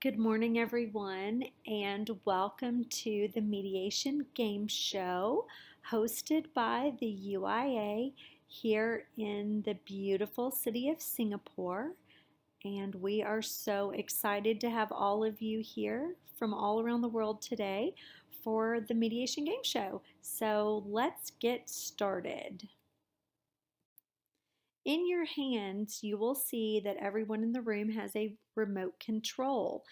Good morning, everyone, and welcome to the Mediation Game Show hosted by the UIA here in the beautiful city of Singapore. And we are so excited to have all of you here from all around the world today for the Mediation Game Show. So let's get started. In your hands, you will see that everyone in the room has a remote control.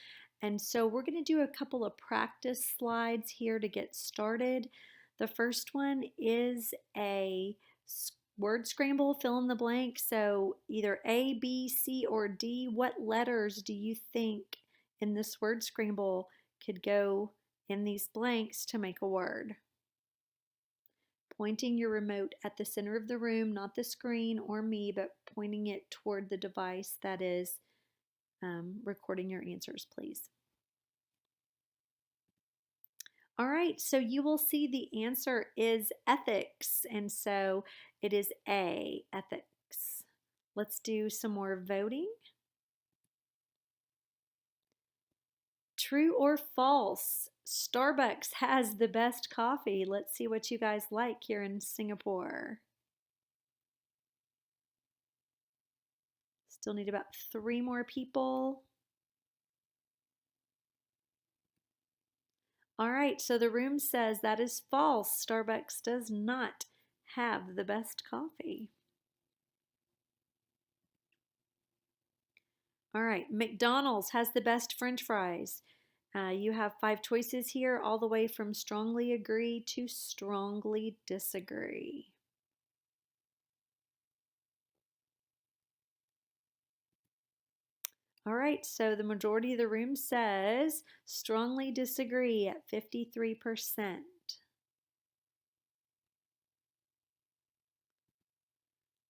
And so we're going to do a couple of practice slides here to get started. The first one is a word scramble, fill in the blank. So either A, B, C, or D. What letters do you think in this word scramble could go in these blanks to make a word? Pointing your remote at the center of the room, not the screen or me, but pointing it toward the device that is recording your answers, please. All right, so you will see the answer is ethics, and so it is A, ethics. Let's do some more voting. True or false? Starbucks has the best coffee. Let's see what you guys like here in Singapore. Still need about 3 more people. All right, so the room says that is false. Starbucks does not have the best coffee. All right, McDonald's has the best French fries. You have 5 choices here, all the way from strongly agree to strongly disagree. All right, so the majority of the room says strongly disagree at 53%.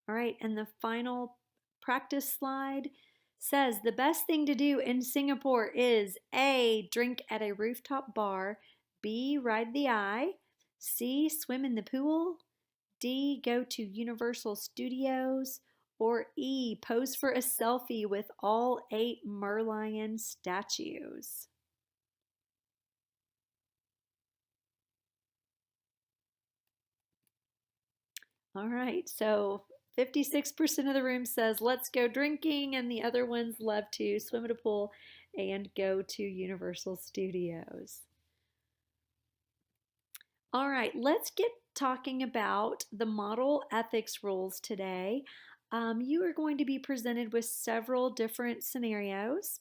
All right, and the final practice slide says the best thing to do in Singapore is A, drink at a rooftop bar, B, ride the eye, C, swim in the pool, D, go to Universal Studios, or E, pose for a selfie with all 8 Merlion statues. All right, so 56% of the room says let's go drinking, and the other ones love to swim at a pool and go to Universal Studios. All right, let's get talking about the model ethics rules today. You are going to be presented with several different scenarios,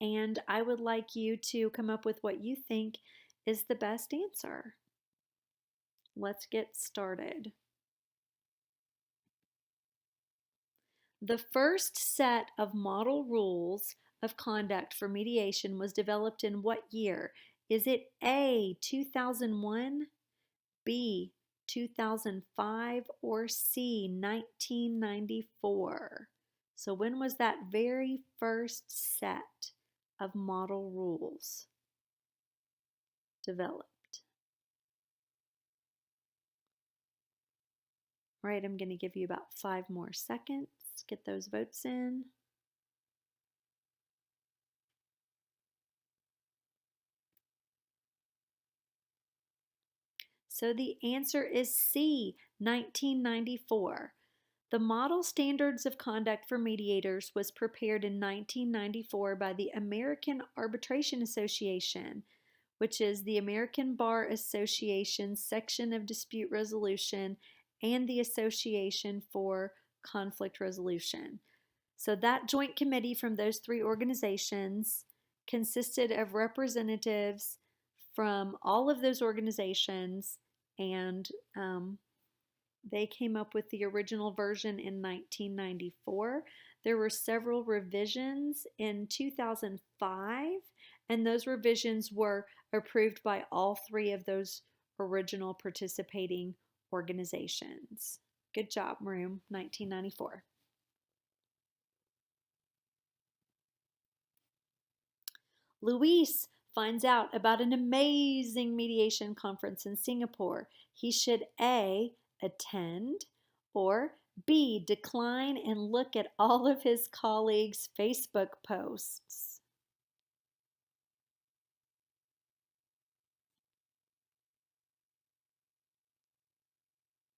and I would like you to come up with what you think is the best answer. Let's get started. The first set of model rules of conduct for mediation was developed in what year? Is it A, 2001, B, 2005, or C, 1994? So when was that very first set of model rules developed? All right, I'm going to give you about 5 more seconds. Get those votes in. So the answer is C, 1994. The Model Standards of Conduct for Mediators was prepared in 1994 by the American Arbitration Association, which is the American Bar Association section of dispute resolution and the Association for Conflict Resolution. So that joint committee from those 3 organizations consisted of representatives from all of those organizations, and they came up with the original version in 1994. There were several revisions in 2005, and those revisions were approved by all 3 of those original participating organizations. Good job, room, 1994. Luis finds out about an amazing mediation conference in Singapore. He should A, attend, or B, decline and look at all of his colleagues' Facebook posts.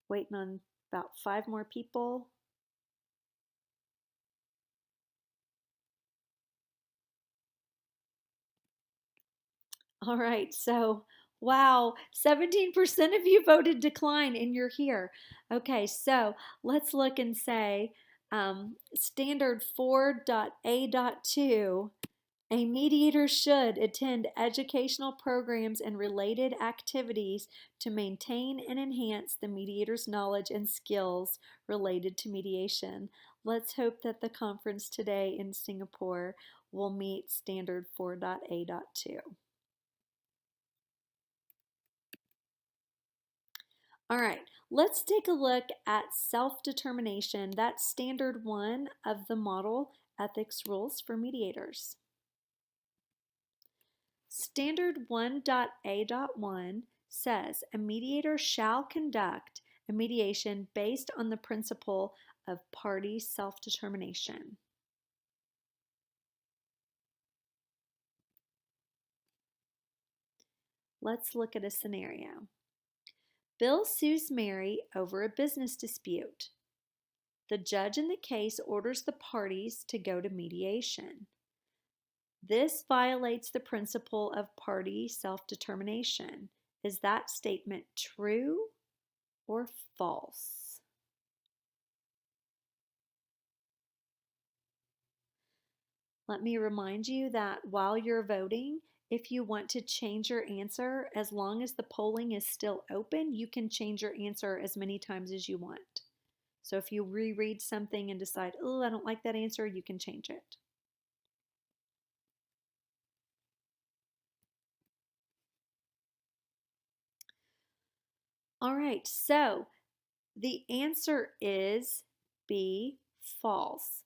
Waiting on about 5 more people. All right, so wow, 17% of you voted decline and you're here. Okay, so let's look and say standard 4.A.2, a mediator should attend educational programs and related activities to maintain and enhance the mediator's knowledge and skills related to mediation. Let's hope that the conference today in Singapore will meet standard 4.A.2. All right, let's take a look at self-determination. That's standard 1 of the model ethics rules for mediators. Standard 1.A.1 says a mediator shall conduct a mediation based on the principle of party self-determination. Let's look at a scenario. Bill sues Mary over a business dispute. The judge in the case orders the parties to go to mediation. This violates the principle of party self-determination. Is that statement true or false? Let me remind you that while you're voting, if you want to change your answer, as long as the polling is still open, you can change your answer as many times as you want. So if you reread something and decide, oh, I don't like that answer, you can change it. All right, so the answer is B, false.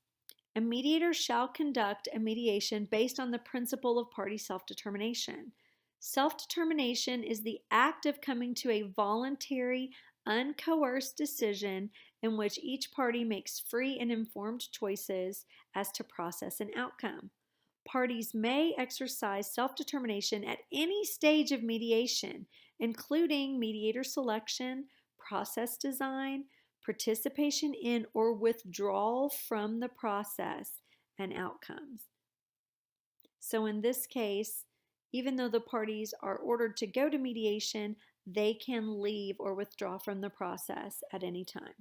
A mediator shall conduct a mediation based on the principle of party self-determination. Self-determination is the act of coming to a voluntary, uncoerced decision in which each party makes free and informed choices as to process and outcome. Parties may exercise self-determination at any stage of mediation, including mediator selection, process design, participation in or withdrawal from the process, and outcomes. So in this case, even though the parties are ordered to go to mediation, they can leave or withdraw from the process at any time.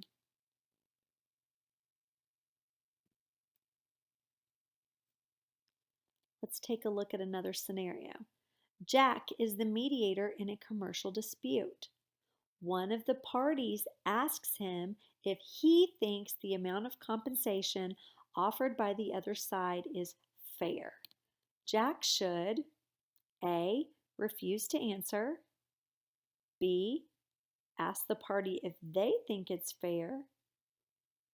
Let's take a look at another scenario. Jack is the mediator in a commercial dispute. One of the parties asks him if he thinks the amount of compensation offered by the other side is fair. Jack should A, refuse to answer, B, ask the party if they think it's fair,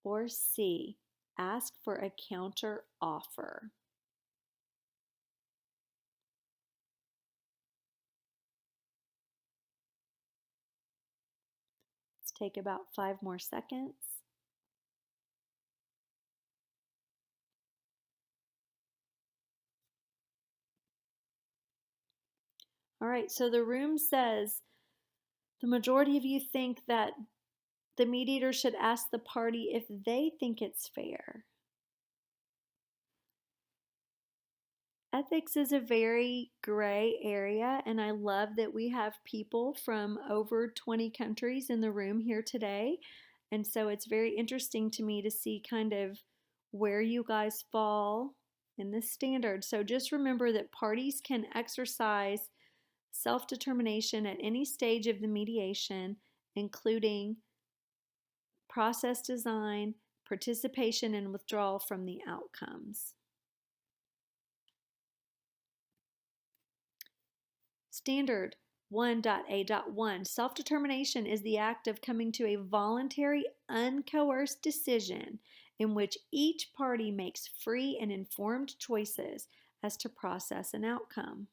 or C, ask for a counter offer. Let's take about 5 more seconds. All right, so the room says the majority of you think that the mediator should ask the party if they think it's fair. Ethics is a very gray area, and I love that we have people from over 20 countries in the room here today. And so it's very interesting to me to see kind of where you guys fall in this standard. So just remember that parties can exercise self-determination at any stage of the mediation, including process design, participation, and withdrawal from the outcomes. Standard 1.A.1, self-determination is the act of coming to a voluntary, uncoerced decision in which each party makes free and informed choices as to process and outcome.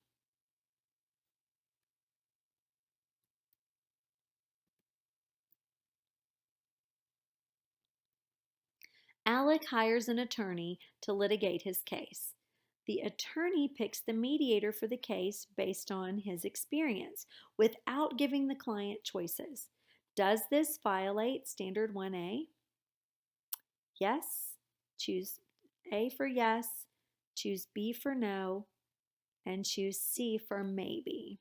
Alec hires an attorney to litigate his case. The attorney picks the mediator for the case based on his experience, without giving the client choices. Does this violate Standard 1A? Yes. Choose A for yes, choose B for no, and choose C for maybe.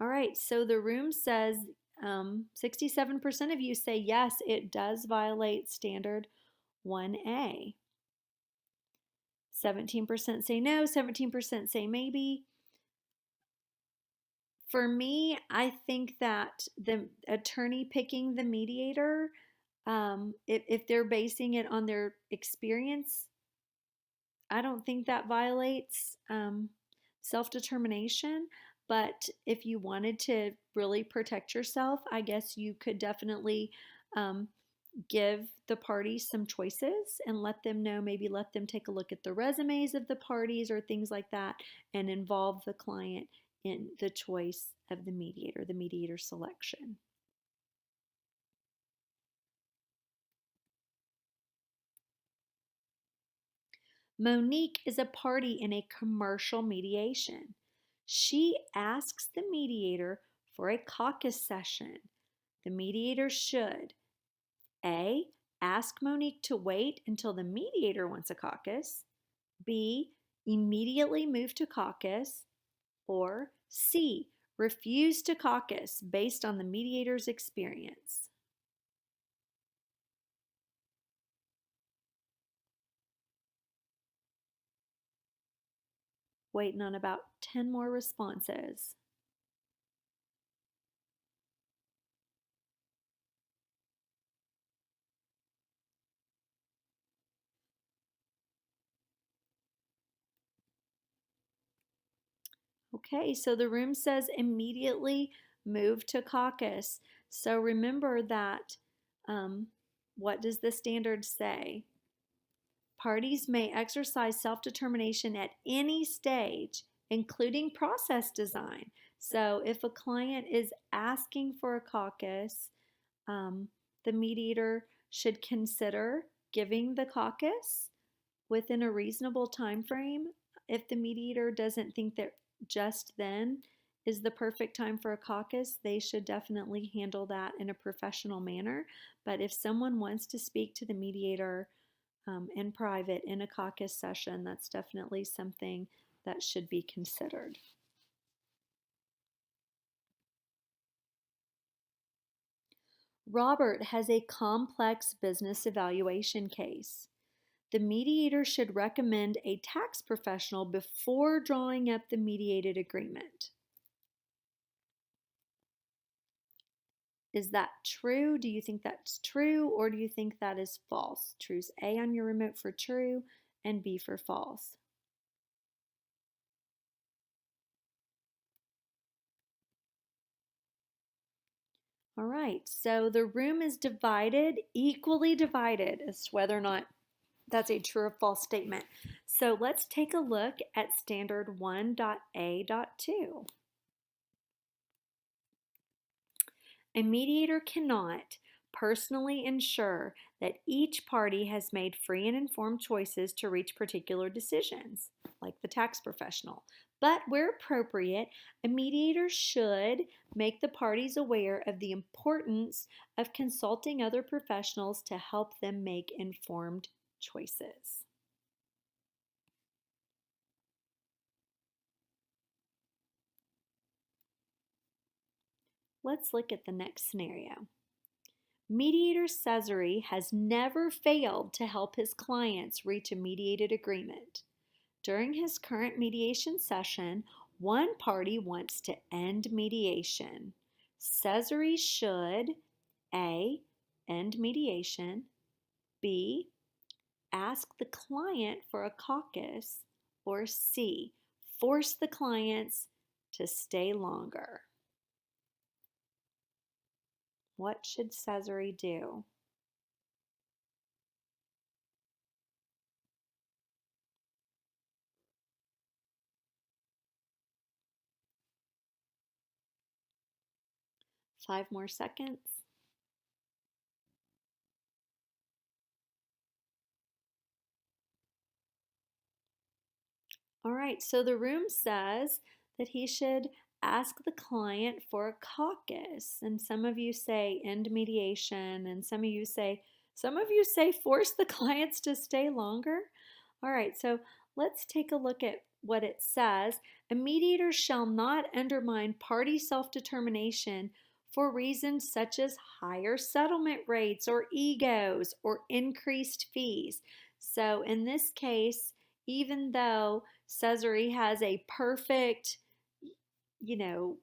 All right, so the room says 67% of you say yes, it does violate Standard 1A. 17% say no, 17% say maybe. For me, I think that the attorney picking the mediator, if they're basing it on their experience, I don't think that violates self-determination. But if you wanted to really protect yourself, I guess you could definitely um, give the parties some choices and let them know, maybe let them take a look at the resumes of the parties or things like that, and involve the client in the choice of the mediator selection. Monique is a party in a commercial mediation. She asks the mediator for a caucus session. The mediator should A. Ask Monique to wait until the mediator wants a caucus. B. Immediately move to caucus. Or C. Refuse to caucus based on the mediator's experience. Waiting on about 10 more responses. Okay, so the room says immediately move to caucus. So remember that, what does the standard say? Parties may exercise self-determination at any stage, including process design. So if a client is asking for a caucus, the mediator should consider giving the caucus within a reasonable time frame. If the mediator doesn't think that just then is the perfect time for a caucus, they should definitely handle that in a professional manner. But if someone wants to speak to the mediator in private in a caucus session, that's definitely something that should be considered. Robert has a complex business evaluation case. The mediator should recommend a tax professional before drawing up the mediated agreement. Is that true? Do you think that's true, or do you think that is false? Choose A on your remote for true and B for false. All right, so the room is divided, equally divided, as to whether or not that's a true or false statement. So let's take a look at standard 1.A.2. A mediator cannot personally ensure that each party has made free and informed choices to reach particular decisions, like the tax professional. But where appropriate, a mediator should make the parties aware of the importance of consulting other professionals to help them make informed choices. Let's look at the next scenario. Mediator Cesare has never failed to help his clients reach a mediated agreement. During his current mediation session, one party wants to end mediation. Cesare should A. End mediation, B. Ask the client for a caucus, or C. Force the clients to stay longer. What should Cesare do? Five more seconds. All right, so the room says that he should ask the client for a caucus. And some of you say end mediation, and some of you say force the clients to stay longer. All right, so let's take a look at what it says. A mediator shall not undermine party self-determination for reasons such as higher settlement rates or egos or increased fees. So in this case, even though Cesare has a perfect, you know,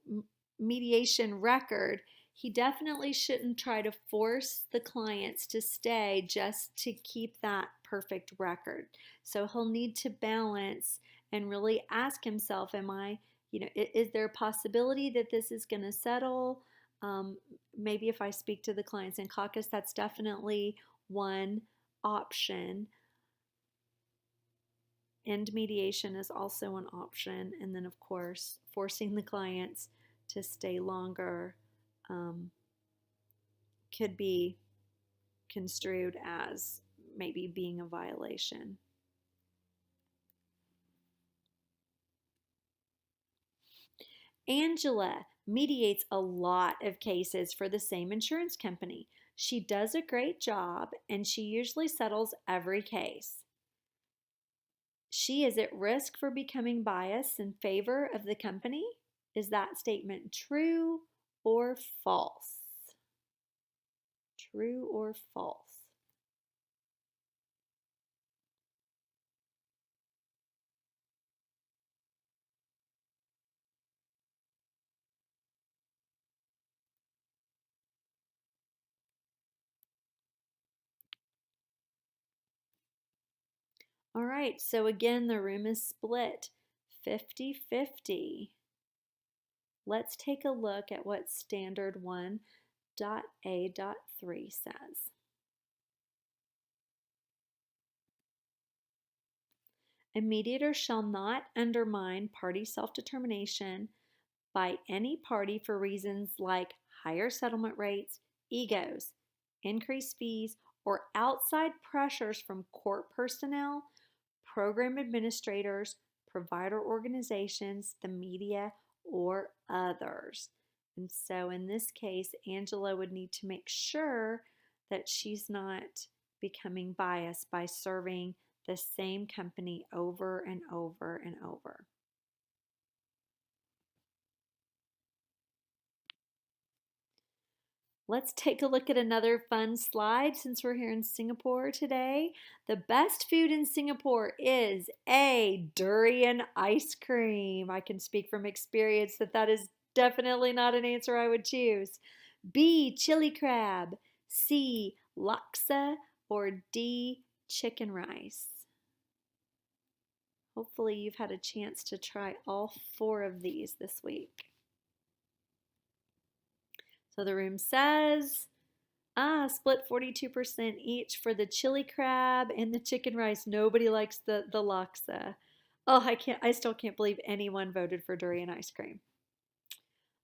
mediation record, he definitely shouldn't try to force the clients to stay just to keep that perfect record. So he'll need to balance and really ask himself, is there a possibility that this is going to settle? Maybe if I speak to the clients in caucus, that's definitely one option. End mediation is also an option. And then, of course, forcing the clients to stay longer could be construed as maybe being a violation. Angela mediates a lot of cases for the same insurance company. She does a great job and she usually settles every case. She is at risk for becoming biased in favor of the company. Is that statement true or false? True or false? All right, so again, the room is split 50-50. Let's take a look at what standard 1.A.3 says. A mediator shall not undermine party self-determination by any party for reasons like higher settlement rates, egos, increased fees, or outside pressures from court personnel, program administrators, provider organizations, the media, or others. And so in this case, Angela would need to make sure that she's not becoming biased by serving the same company over and over and over. Let's take a look at another fun slide since we're here in Singapore today. The best food in Singapore is A, durian ice cream. I can speak from experience that that is definitely not an answer I would choose. B, chili crab. C, laksa. Or D, chicken rice. Hopefully you've had a chance to try all 4 of these this week. So the room says split 42% each for the chili crab and the chicken rice. Nobody likes the laksa. Oh, I still can't believe anyone voted for durian ice cream.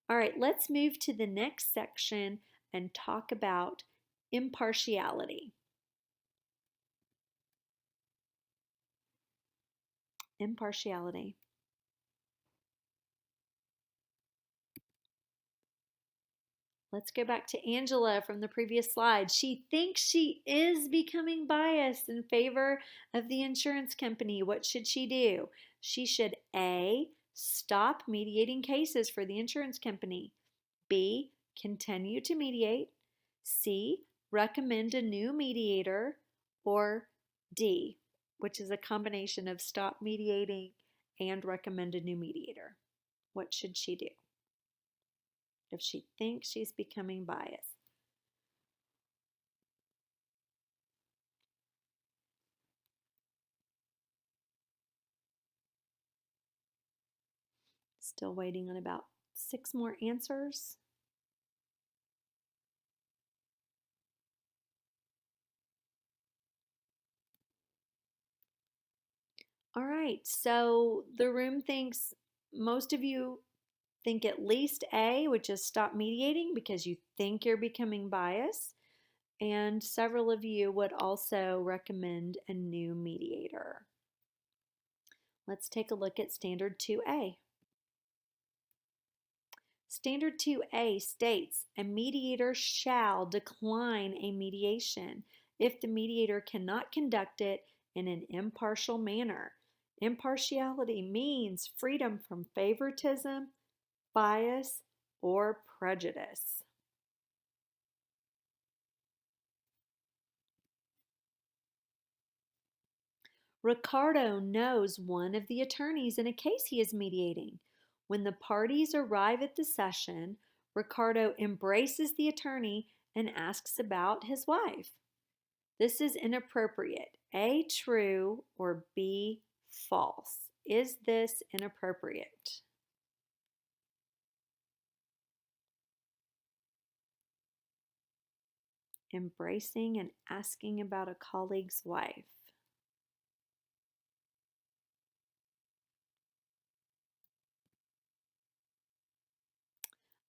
All right, let's move to the next section and talk about impartiality. Impartiality. Let's go back to Angela from the previous slide. She thinks she is becoming biased in favor of the insurance company. What should she do? She should A, stop mediating cases for the insurance company. B, continue to mediate. C, recommend a new mediator. Or D, which is a combination of stop mediating and recommend a new mediator. What should she do if she thinks she's becoming biased? Still waiting on about 6 more answers. All right, so the room thinks, most of you think at least A, which is stop mediating because you think you're becoming biased. And several of you would also recommend a new mediator. Let's take a look at Standard 2A. Standard 2A states a mediator shall decline a mediation if the mediator cannot conduct it in an impartial manner. Impartiality means freedom from favoritism, bias, or prejudice. Ricardo knows one of the attorneys in a case he is mediating. When the parties arrive at the session, Ricardo embraces the attorney and asks about his wife. This is inappropriate. A, true, or B, false. Is this inappropriate? Embracing and asking about a colleague's wife.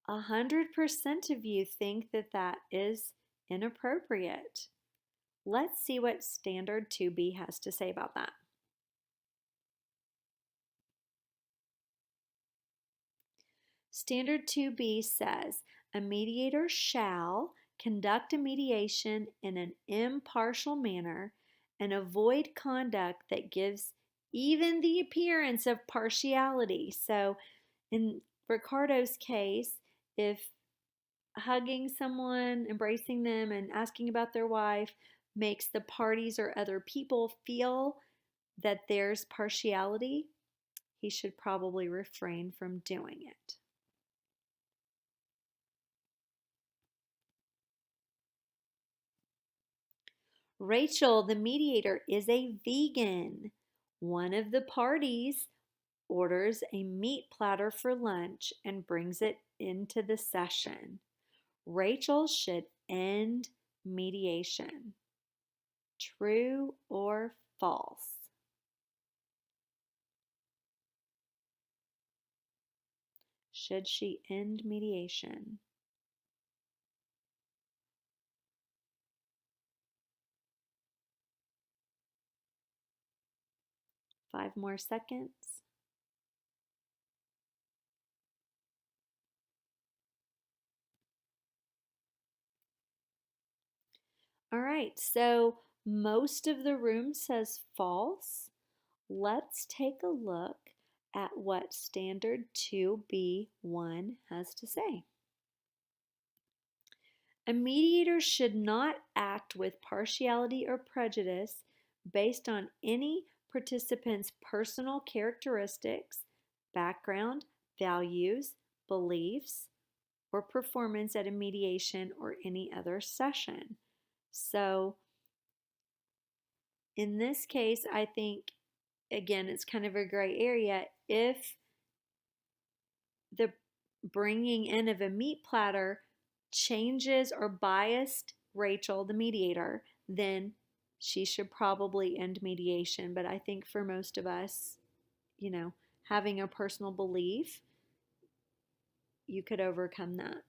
100% of you think that that is inappropriate. Let's see what Standard 2B has to say about that. Standard 2B says, a mediator shall conduct a mediation in an impartial manner and avoid conduct that gives even the appearance of partiality. So in Ricardo's case, if hugging someone, embracing them, and asking about their wife makes the parties or other people feel that there's partiality, he should probably refrain from doing it. Rachel, the mediator, is a vegan. One of the parties orders a meat platter for lunch and brings it into the session. Rachel should end mediation. True or false? Should she end mediation? Five more seconds. All right, so most of the room says false. Let's take a look at what Standard 2B1 has to say. A mediator should not act with partiality or prejudice based on any participant's personal characteristics, background, values, beliefs, or performance at a mediation or any other session. So in this case, I think, again, it's kind of a gray area. If the bringing in of a meat platter changes or biased Rachel, the mediator, then she should probably end mediation. But I think for most of us, having a personal belief, you could overcome that.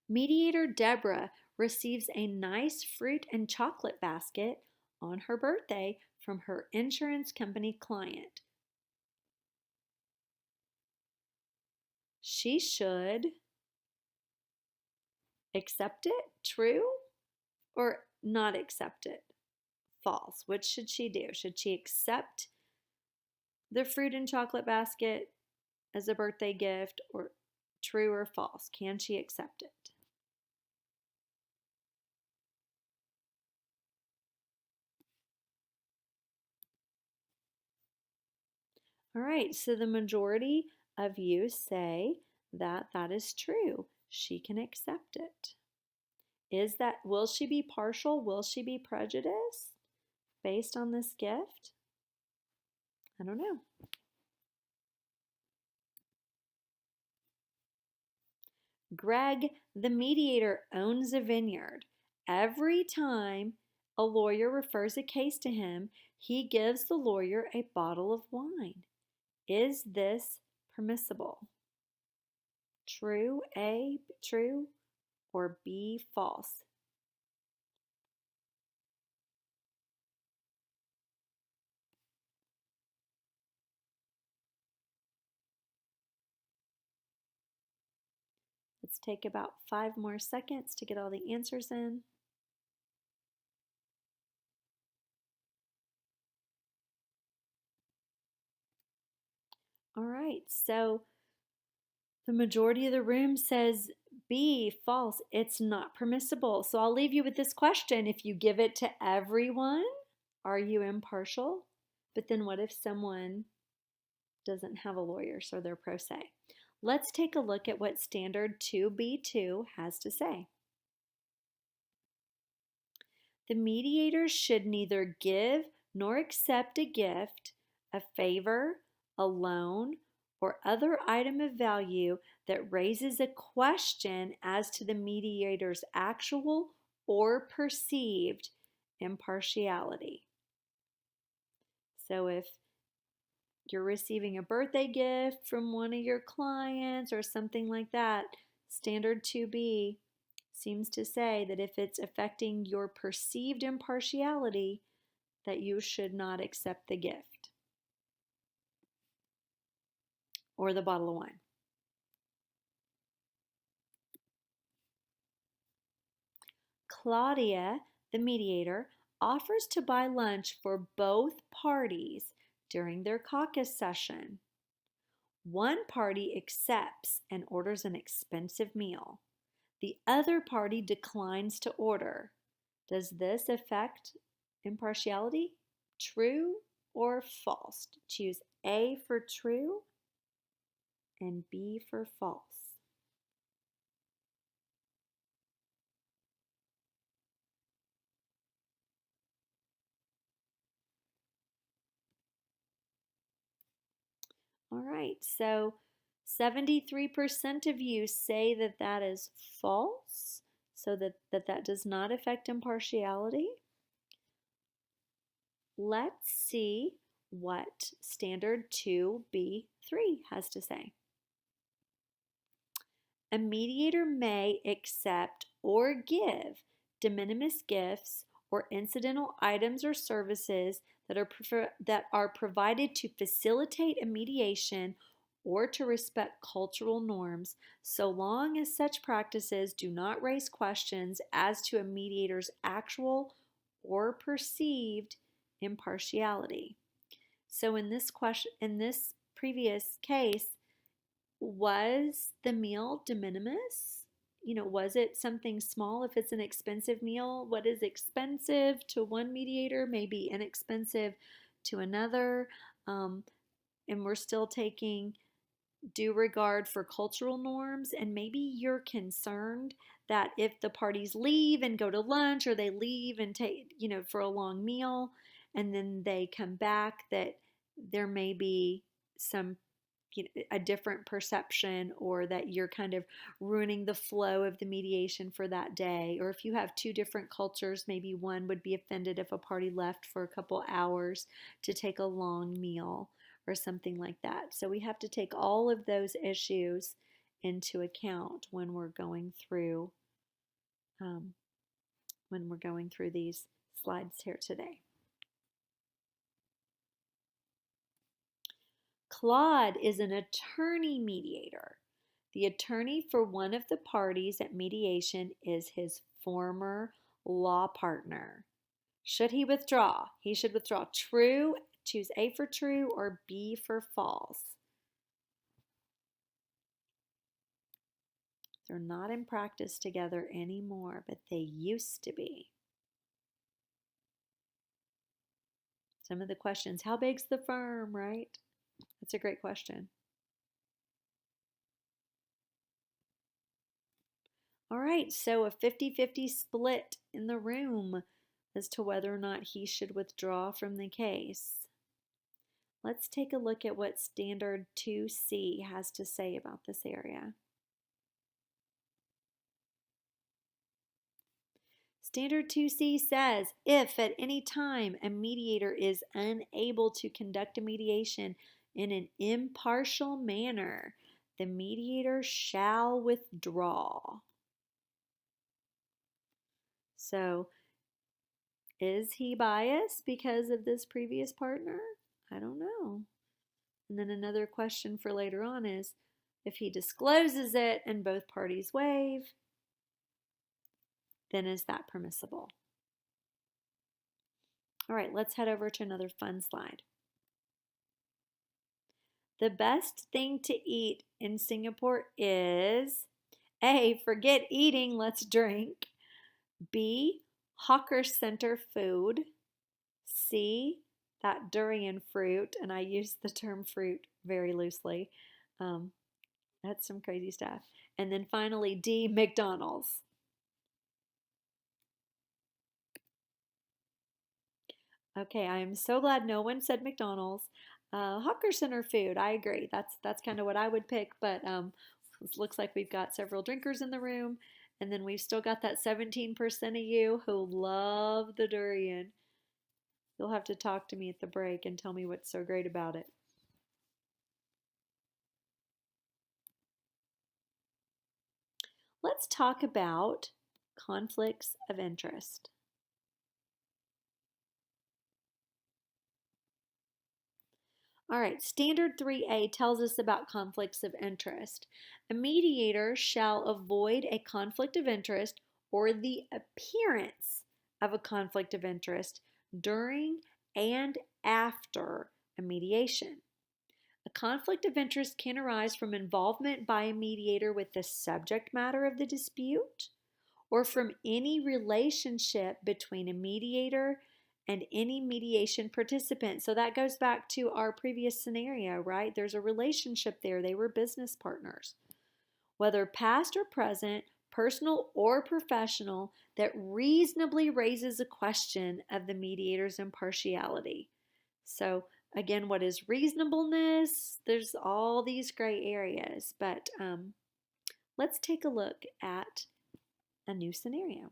Mediator Deborah receives a nice fruit and chocolate basket on her birthday from her insurance company client. She should accept it, true, or not accept it, false. Which should she do? Should she accept the fruit and chocolate basket as a birthday gift, or true or false? Can she accept it? All right, so the majority of you say that that is true. She can accept it. Will she be partial? Will she be prejudiced based on this gift? I don't know. Greg, the mediator, owns a vineyard. Every time a lawyer refers a case to him, he gives the lawyer a bottle of wine. Is this permissible? True, A, true, or B, false? Let's take about 5 more seconds to get all the answers in. All right, so the majority of the room says B, false. It's not permissible. So I'll leave you with this question. If you give it to everyone, are you impartial? But then what if someone doesn't have a lawyer, so they're pro se? Let's take a look at what Standard 2B2 has to say. The mediator should neither give nor accept a gift, a favor, a loan, or other item of value that raises a question as to the mediator's actual or perceived impartiality. So if you're receiving a birthday gift from one of your clients or something like that, Standard 2B seems to say that if it's affecting your perceived impartiality, that you should not accept the gift or the bottle of wine. Claudia, the mediator, offers to buy lunch for both parties during their caucus session. One party accepts and orders an expensive meal. The other party declines to order. Does this affect impartiality? True or false? Choose A for true and B for false. All right, so 73% of you say that that is false, so that does not affect impartiality. Let's see what Standard 2B3 has to say. A mediator may accept or give de minimis gifts or incidental items or services that are provided to facilitate a mediation or to respect cultural norms, so long as such practices do not raise questions as to a mediator's actual or perceived impartiality. So in this previous case, was the meal de minimis? Was it something small? If it's an expensive meal, what is expensive to one mediator may be inexpensive to another. And we're still taking due regard for cultural norms. And maybe you're concerned that if the parties leave and go to lunch, or they leave and take, for a long meal, and then they come back, that there may be some a different perception, or that you're kind of ruining the flow of the mediation for that day. Or if you have two different cultures, maybe one would be offended if a party left for a couple hours to take a long meal or something like that. So we have to take all of those issues into account when we're going through these slides here today. Claude is an attorney mediator. The attorney for one of the parties at mediation is his former law partner. Should he withdraw? He should withdraw. True, choose A for true or B for false. They're not in practice together anymore, but they used to be. Some of the questions, how big's the firm, right? That's a great question. All right, so a 50-50 split in the room as to whether or not he should withdraw from the case. Let's take a look at what Standard 2C has to say about this area. Standard 2C says, if at any time a mediator is unable to conduct a mediation in an impartial manner, the mediator shall withdraw. So, is he biased because of this previous partner? I don't know. And then another question for later on is, if he discloses it and both parties waive, then is that permissible? All right, let's head over to another fun slide. The best thing to eat in Singapore is A, forget eating, let's drink. B, hawker center food. C, that durian fruit, and I use the term fruit very loosely. That's some crazy stuff. And then finally, D, McDonald's. Okay, I am so glad no one said McDonald's. Hawker center food, I agree. That's kind of what I would pick, but it looks like we've got several drinkers in the room, and then we've still got that 17% of you who love the durian. You'll have to talk to me at the break and tell me what's so great about it. Let's talk about conflicts of interest. All right, Standard 3A tells us about conflicts of interest. A mediator shall avoid a conflict of interest or the appearance of a conflict of interest during and after a mediation. A conflict of interest can arise from involvement by a mediator with the subject matter of the dispute or from any relationship between a mediator and any mediation participant. So that goes back to our previous scenario, right? There's a relationship there. They were business partners. Whether past or present, personal or professional, that reasonably raises a question of the mediator's impartiality. So again, what is reasonableness? There's all these gray areas, but let's take a look at a new scenario.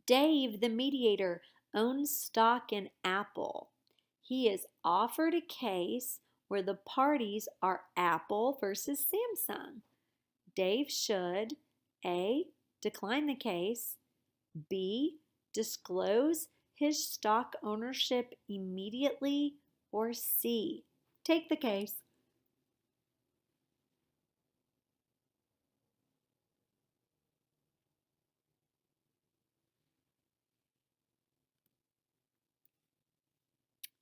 Dave, the mediator, owns stock in Apple. He is offered a case where the parties are Apple versus Samsung. Dave should A, decline the case, B, disclose his stock ownership immediately, or C, take the case.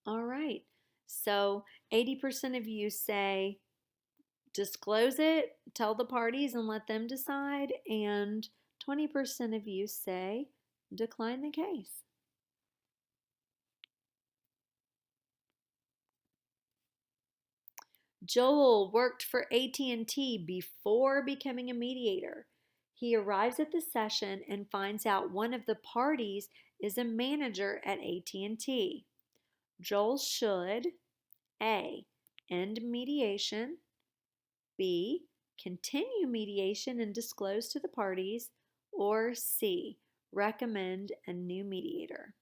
All right, so 80% of you say disclose it, tell the parties and let them decide, and 20% of you say decline the case. Joel worked for AT&T before becoming a mediator. He arrives at the session and finds out one of the parties is a manager at AT&T. Joel should A, end mediation, B, continue mediation and disclose to the parties, or C, recommend a new mediator.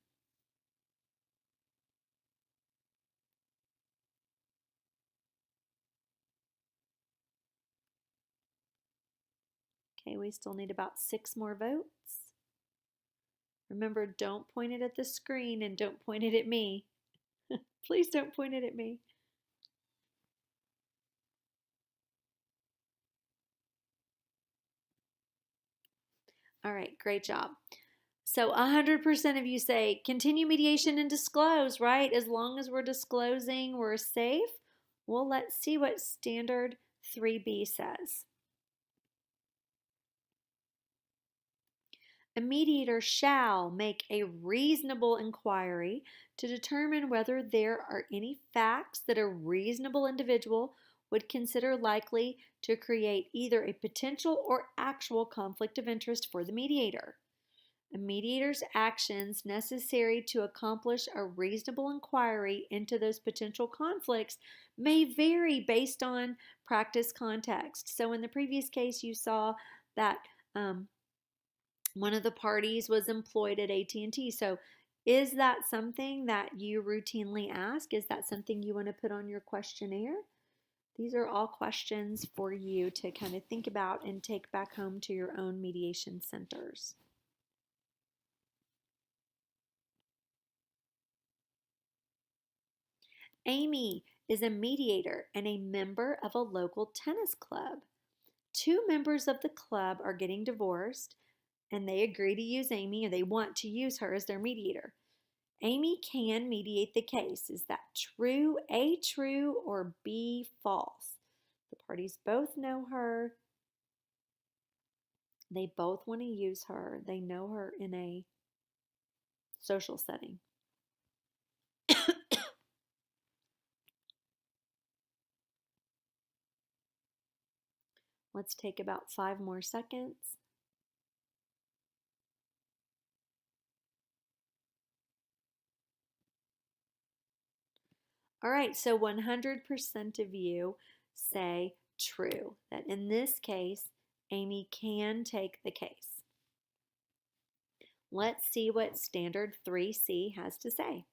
Okay, we still need about 6 more votes. Remember, don't point it at the screen and don't point it at me. Please don't point it at me. All right, great job. So 100% of you say continue mediation and disclose, right? As long as we're disclosing, we're safe. Well, let's see what standard 3B says. A mediator shall make a reasonable inquiry to determine whether there are any facts that a reasonable individual would consider likely to create either a potential or actual conflict of interest for the mediator. A mediator's actions necessary to accomplish a reasonable inquiry into those potential conflicts may vary based on practice context. So in the previous case, you saw that one of the parties was employed at AT&T. So is that something that you routinely ask? Is that something you want to put on your questionnaire? These are all questions for you to kind of think about and take back home to your own mediation centers. Amy is a mediator and a member of a local tennis club. Two members of the club are getting divorced and they agree to use Amy, or they want to use her as their mediator. Amy can mediate the case. Is that true, A, true, or B, false? The parties both know her. They both want to use her. They know her in a social setting. Let's take about 5 more seconds. All right, so 100% of you say true, that in this case, Amy can take the case. Let's see what Standard 3C has to say.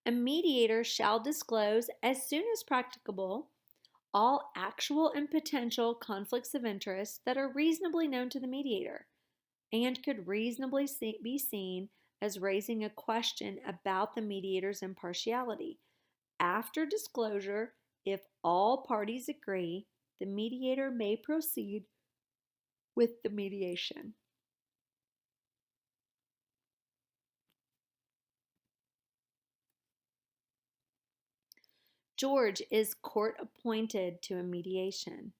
A mediator shall disclose as soon as practicable all actual and potential conflicts of interest that are reasonably known to the mediator and could reasonably be seen as raising a question about the mediator's impartiality. After disclosure, if all parties agree, the mediator may proceed with the mediation. George is court appointed to a mediation.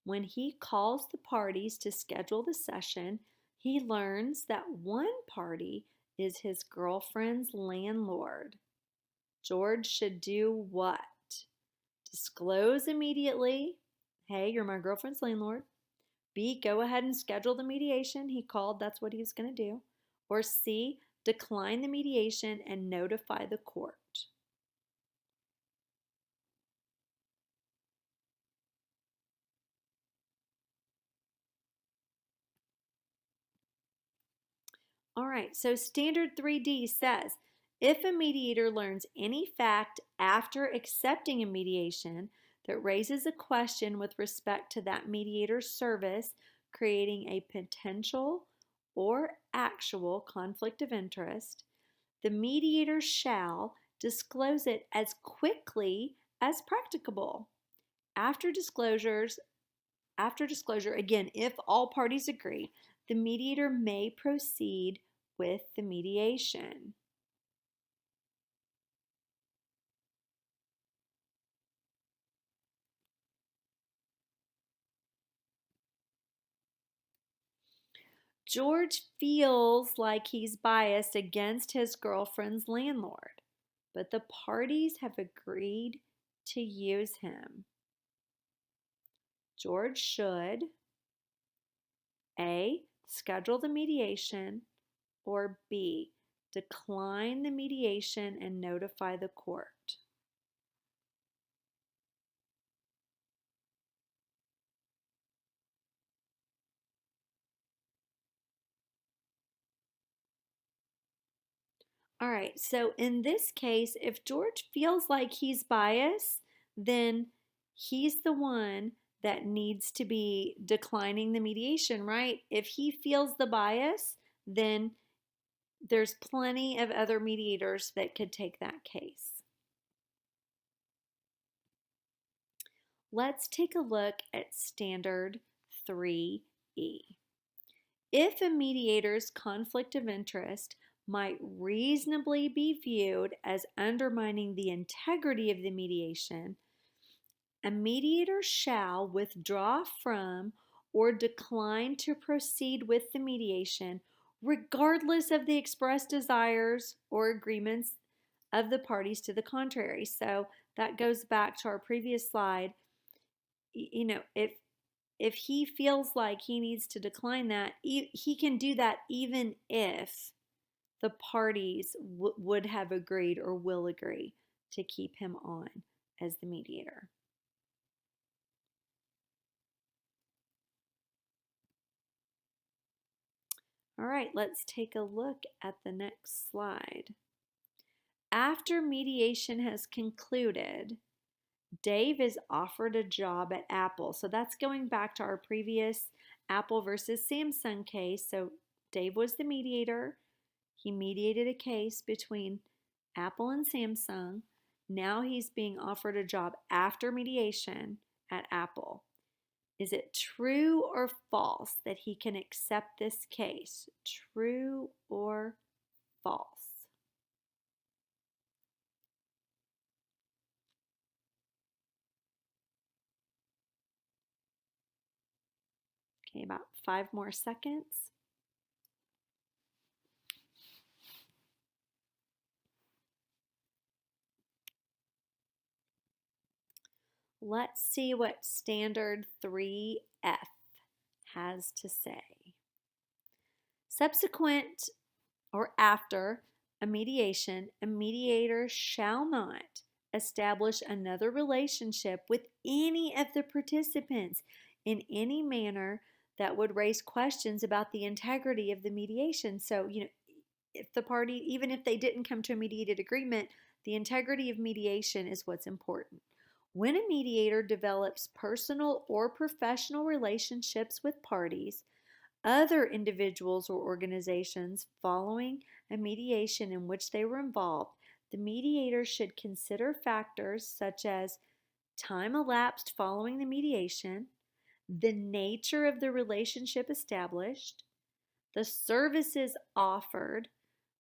When he calls the parties to schedule the session, he learns that one party is his girlfriend's landlord. George should do what? Disclose immediately, hey, you're my girlfriend's landlord. B, go ahead and schedule the mediation. He called, that's what he was going to do. Or C, decline the mediation and notify the court. All right, so Standard 3D says, if a mediator learns any fact after accepting a mediation that raises a question with respect to that mediator's service, creating a potential or actual conflict of interest, the mediator shall disclose it as quickly as practicable. After disclosure, again, if all parties agree, the mediator may proceed with the mediation. George feels like he's biased against his girlfriend's landlord, but the parties have agreed to use him. George should A, schedule the mediation, or B, decline the mediation and notify the court. All right, so in this case, if George feels like he's biased, then he's the one that needs to be declining the mediation, right? If he feels the bias, then there's plenty of other mediators that could take that case. Let's take a look at Standard 3E. If a mediator's conflict of interest might reasonably be viewed as undermining the integrity of the mediation, a mediator shall withdraw from or decline to proceed with the mediation regardless of the expressed desires or agreements of the parties to the contrary. So that goes back to our previous slide. You know, if he feels like he needs to decline that, he can do that even if the parties would have agreed or will agree to keep him on as the mediator. All right, let's take a look at the next slide. After mediation has concluded, Dave is offered a job at Apple. So that's going back to our previous Apple versus Samsung case. So Dave was the mediator. He mediated a case between Apple and Samsung. Now he's being offered a job after mediation at Apple. Is it true or false that he can accept this case? True or false? Okay, about 5 more seconds. Let's see what standard 3F has to say. Subsequent or after a mediator shall not establish another relationship with any of the participants in any manner that would raise questions about the integrity of the mediation. So, if the party, even if they didn't come to a mediated agreement, the integrity of mediation is what's important. When a mediator develops personal or professional relationships with parties, other individuals or organizations following a mediation in which they were involved, the mediator should consider factors such as time elapsed following the mediation, the nature of the relationship established, the services offered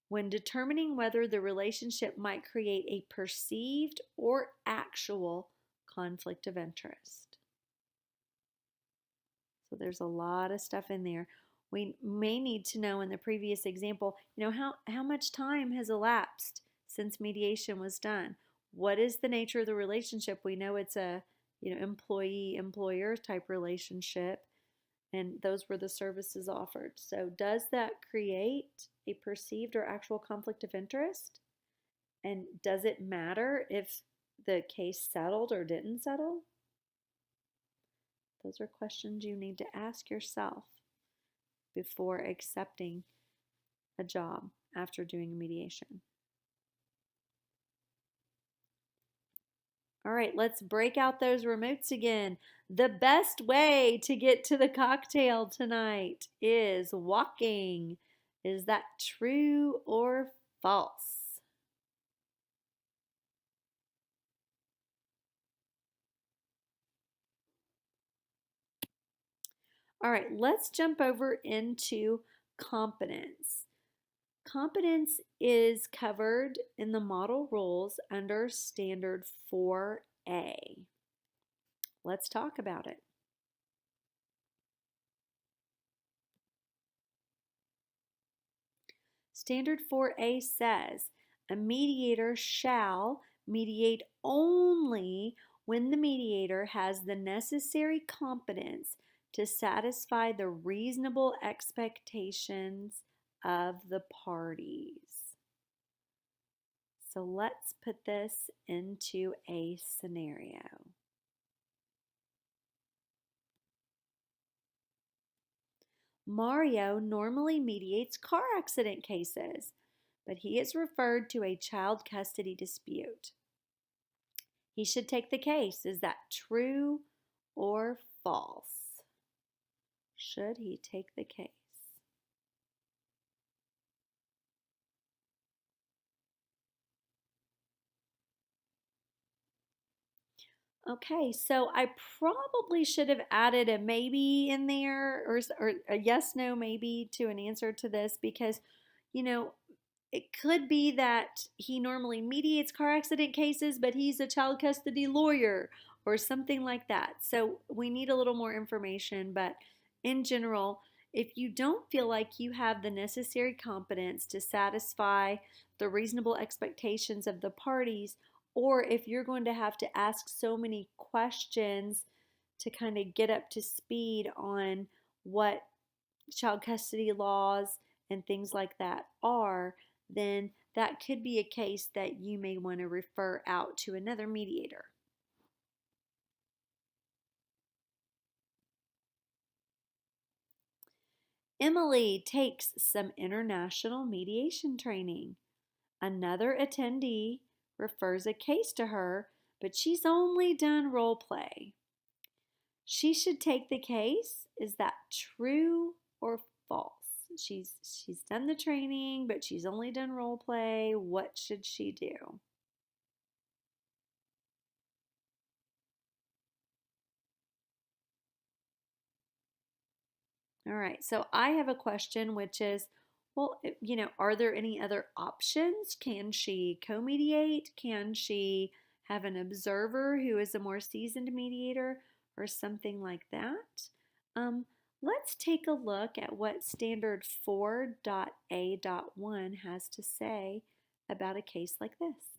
when determining whether the relationship might create a perceived or actual conflict of interest. So there's a lot of stuff in there. We may need to know in the previous example, how much time has elapsed since mediation was done? What is the nature of the relationship? We know it's a, employee-employer type relationship, and those were the services offered. So does that create a perceived or actual conflict of interest? And does it matter if the case settled or didn't settle? Those are questions you need to ask yourself before accepting a job after doing a mediation. All right, let's break out those remotes again. The best way to get to the cocktail tonight is walking. Is that true or false? All right, let's jump over into competence. Competence is covered in the model rules under standard 4A. Let's talk about it. Standard 4A says a mediator shall mediate only when the mediator has the necessary competence to satisfy the reasonable expectations of the parties. So let's put this into a scenario. Mario normally mediates car accident cases, but he is referred to a child custody dispute. He should take the case. Is that true or false? Should he take the case? Okay, so I probably should have added a maybe in there, or a yes, no, maybe to an answer to this, because, you know, it could be that he normally mediates car accident cases, but he's a child custody lawyer or something like that. So we need a little more information, but in general, if you don't feel like you have the necessary competence to satisfy the reasonable expectations of the parties, or if you're going to have to ask so many questions to kind of get up to speed on what child custody laws and things like that are, then that could be a case that you may want to refer out to another mediator. Emily takes some international mediation training. Another attendee refers a case to her, but she's only done role play. She should take the case. Is that true or false? She's done the training, but she's only done role play. What should she do? All right, so I have a question, which is, well, are there any other options? Can she co-mediate? Can she have an observer who is a more seasoned mediator or something like that? Um, let's take a look at what Standard 4.A.1 has to say about a case like this.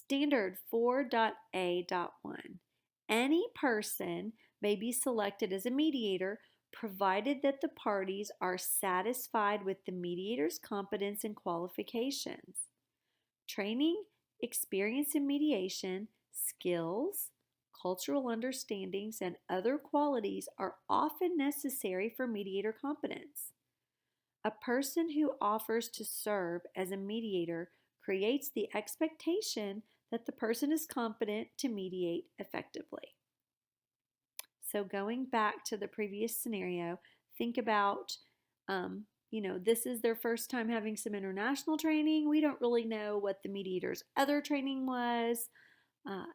Standard 4.A.1. Any person may be selected as a mediator provided that the parties are satisfied with the mediator's competence and qualifications. Training, experience in mediation, skills, cultural understandings, and other qualities are often necessary for mediator competence. A person who offers to serve as a mediator creates the expectation that the person is competent to mediate effectively. So, going back to the previous scenario, think about, this is their first time having some international training. We don't really know what the mediator's other training was.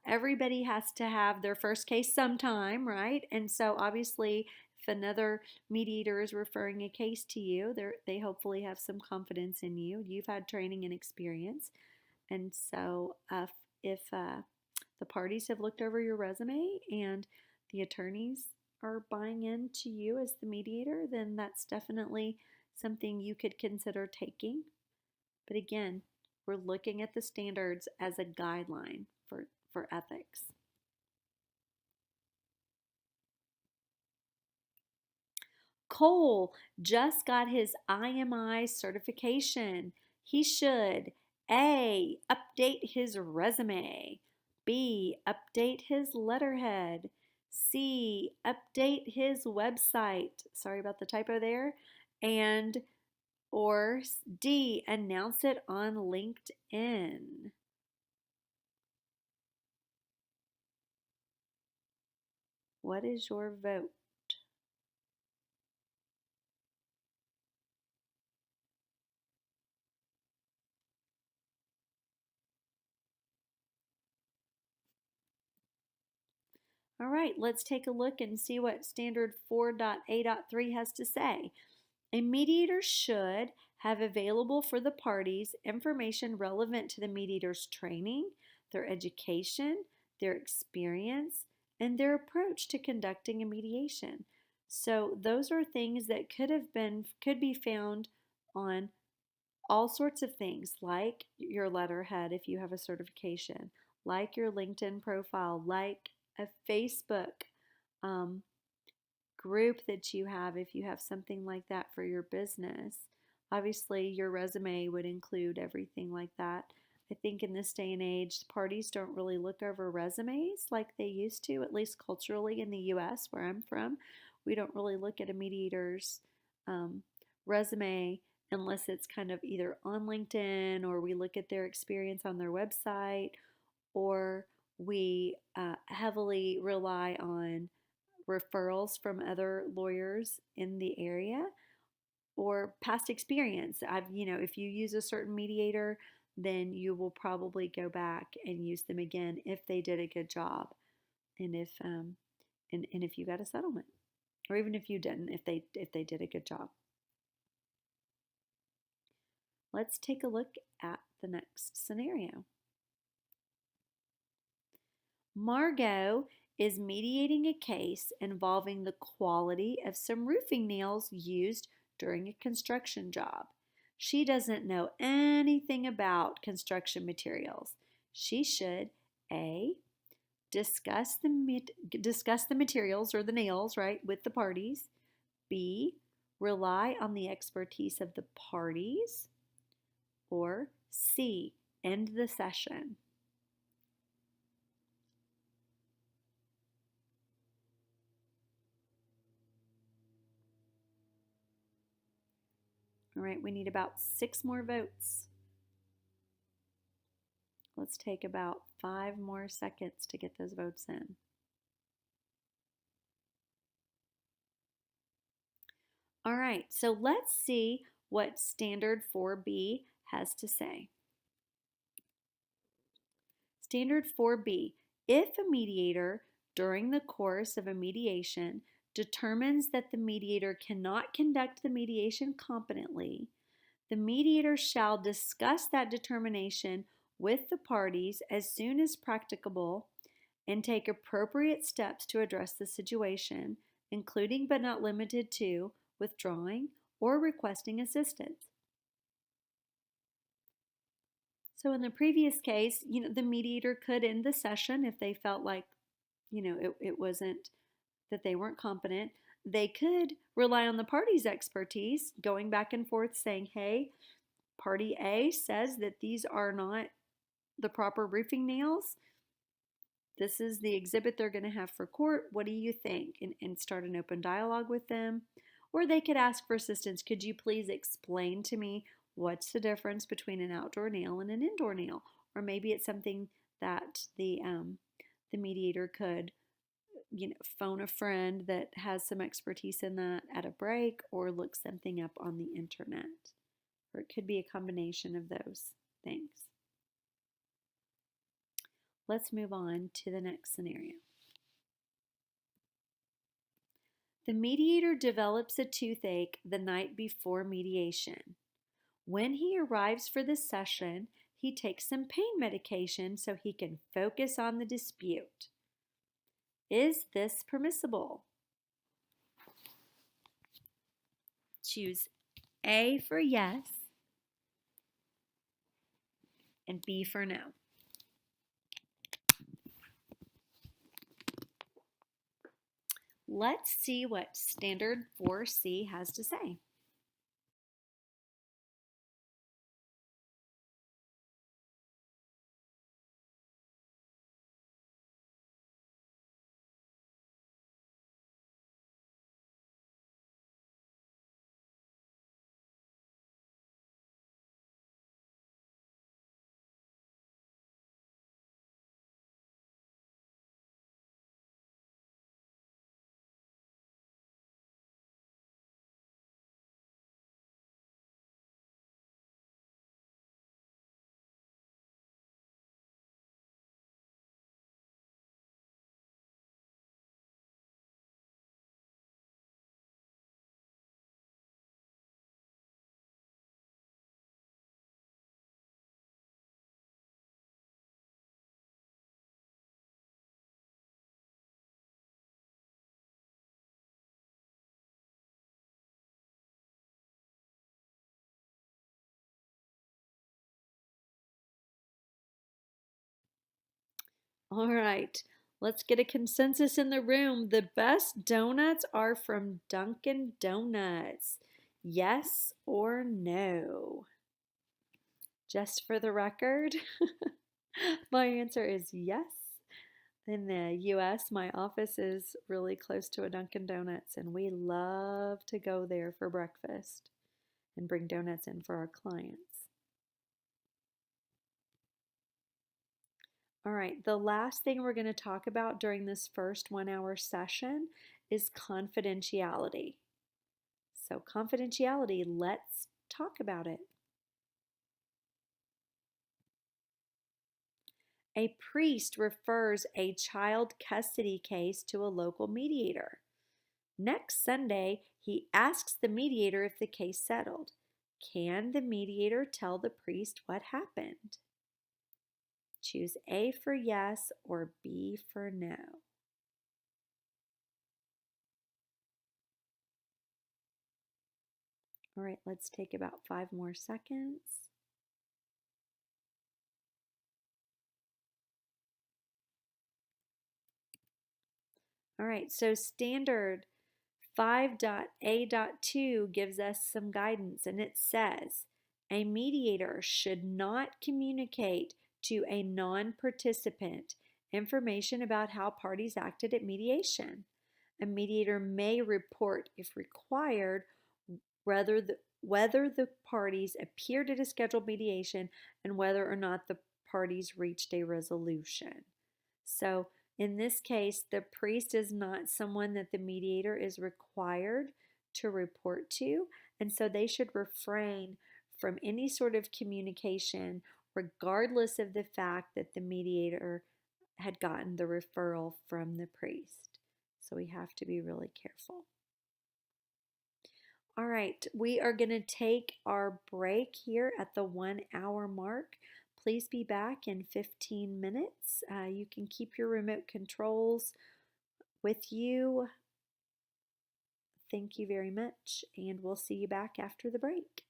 Everybody has to have their first case sometime, right? And so, obviously, if another mediator is referring a case to you, they hopefully have some confidence in you. You've had training and experience. And so if the parties have looked over your resume and the attorneys are buying into you as the mediator, then that's definitely something you could consider taking. But again, we're looking at the standards as a guideline for ethics. Cole just got his IMI certification. He should A. Update his resume. B. Update his letterhead. C. Update his website. Sorry about the typo there. And or D. Announce it on LinkedIn. What is your vote? All right, let's take a look and see what Standard 4.A.3 has to say. A mediator should have available for the parties information relevant to the mediator's training, their education, their experience, and their approach to conducting a mediation. So those are things that could be found on all sorts of things, like your letterhead if you have a certification, like your LinkedIn profile, like a Facebook um, group that you have if you have something like that for your business. Obviously, your resume would include everything like that. I think in this day and age, parties don't really look over resumes like they used to, at least culturally in the US, where I'm from. We don't really look at a mediator's resume unless it's kind of either on LinkedIn, or we look at their experience on their website, or we heavily rely on referrals from other lawyers in the area or past experience. If you use a certain mediator, then you will probably go back and use them again if they did a good job, and if you got a settlement, or even if you didn't, if they did a good job. Let's take a look at the next scenario. Margot is mediating a case involving the quality of some roofing nails used during a construction job. She doesn't know anything about construction materials. She should A. Discuss the materials or the nails, right, with the parties. B. Rely on the expertise of the parties. Or C. End the session. All right, we need about 6 more votes. Let's take about 5 more seconds to get those votes in. All right, so let's see what Standard 4B has to say. Standard 4B, if a mediator during the course of a mediation determines that the mediator cannot conduct the mediation competently, the mediator shall discuss that determination with the parties as soon as practicable and take appropriate steps to address the situation, including but not limited to withdrawing or requesting assistance. So in the previous case, the mediator could end the session if they felt like, it wasn't that they weren't competent. They could rely on the party's expertise, going back and forth saying, hey, party A says that these are not the proper roofing nails. This is the exhibit they're going to have for court. What do you think? And start an open dialogue with them. Or they could ask for assistance. Could you please explain to me what's the difference between an outdoor nail and an indoor nail? Or maybe it's something that the mediator could phone a friend that has some expertise in that at a break, or look something up on the internet. Or it could be a combination of those things. Let's move on to the next scenario. The mediator develops a toothache the night before mediation. When he arrives for the session, he takes some pain medication so he can focus on the dispute. Is this permissible? Choose A for yes and B for no. Let's see what Standard 4C has to say. All right, let's get a consensus in the room. The best donuts are from Dunkin' Donuts. Yes or no? Just for the record, my answer is yes. In the US, my office is really close to a Dunkin' Donuts, and we love to go there for breakfast and bring donuts in for our clients. All right, the last thing we're going to talk about during this first 1-hour session is confidentiality. So confidentiality, let's talk about it. A priest refers a child custody case to a local mediator. Next Sunday, he asks the mediator if the case settled. Can the mediator tell the priest what happened? Choose A for yes or B for no. All right, let's take about 5 more seconds. All right, so standard 5.A.2 gives us some guidance, and it says a mediator should not communicate to a non-participant information about how parties acted at mediation. A mediator may report, if required, whether whether the parties appeared at a scheduled mediation and whether or not the parties reached a resolution. So in this case, the priest is not someone that the mediator is required to report to, and so they should refrain from any sort of communication, regardless of the fact that the mediator had gotten the referral from the priest. So we have to be really careful. All right, we are going to take our break here at the 1 hour mark. Please be back in 15 minutes. You can keep your remote controls with you. Thank you very much, and we'll see you back after the break.